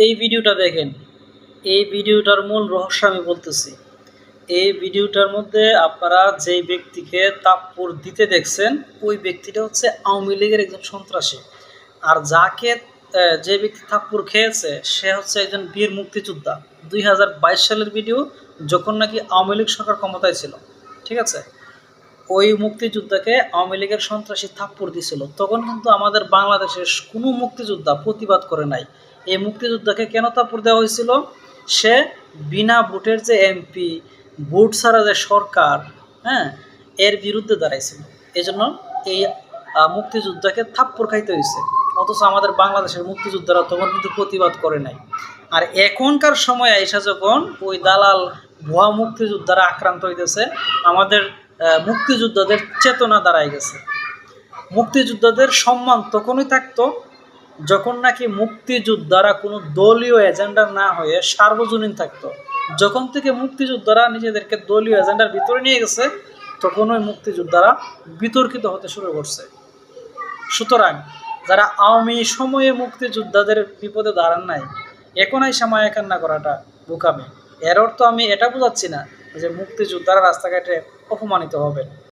এই ভিডিওটা দেখেন। এই ভিডিওটার মূল রহস্য আমি বলতেছি। এই ভিডিওটার মধ্যে আপনারা যেই ব্যক্তিকে থাপ্পড় দিতে দেখছেন, ওই ব্যক্তিটা হচ্ছে আওয়ামী লীগের একজন সন্ত্রাসী। আর যাকে যে ব্যক্তি থাপ্পড় খেয়েছে সে হচ্ছে একজন বীর মুক্তিযোদ্ধা। 2022 সালের ভিডিও, যখন নাকি আওয়ামী লীগ সরকার ক্ষমতায় ছিল। ঠিক আছে? ওই মুক্তিযোদ্ধাকে আওয়ামী লীগের সন্ত্রাসী থাপ্পড় দিছিল। তখন কিন্তু আমাদের বাংলাদেশের কোনো মুক্তিযোদ্ধা প্রতিবাদ করে নাই। এই মুক্তিযোদ্ধাকে কেন থাপ্পড় দেওয়া হয়েছিল? সে বিনা ভোটের যে এমপি, ভোট ছাড়া যে সরকার, হ্যাঁ, এর বিরুদ্ধে দাঁড়াইছিল। এই জন্য এই মুক্তিযোদ্ধাকে থাপ্পড় খাইতে হয়েছে। অথচ আমাদের বাংলাদেশের মুক্তিযোদ্ধারা তখন কিন্তু প্রতিবাদ করে নাই। আর এখনকার সময় আইসা যখন ওই দালাল ভুয়া মুক্তিযোদ্ধারা আক্রান্ত হইতেছে, আমাদের মুক্তিযোদ্ধাদের চেতনা দাঁড়ায় গেছে। মুক্তিযোদ্ধাদের সম্মান তখনই থাকতো যখন নাকি মুক্তিযোদ্ধারা কোনো দলীয় এজেন্ডা না হয়ে সার্বজনীন থাকতো। যখন থেকে মুক্তিযোদ্ধারা নিজেদেরকে দলীয় এজেন্ডার ভিতরে নিয়ে গেছে, তখন ওই মুক্তিযোদ্ধারা বিতর্কিত হতে শুরু করছে। সুতরাং যারা আওয়ামী সময়ে মুক্তিযোদ্ধাদের বিপদে দাঁড়ান নাই, এখন এই সময় কান্না করাটা বোকামি। এর অর্থ আমি এটা বোঝাচ্ছি না যে মুক্তিযোদ্ধারা রাস্তাঘাটে অপমানিত হবেন।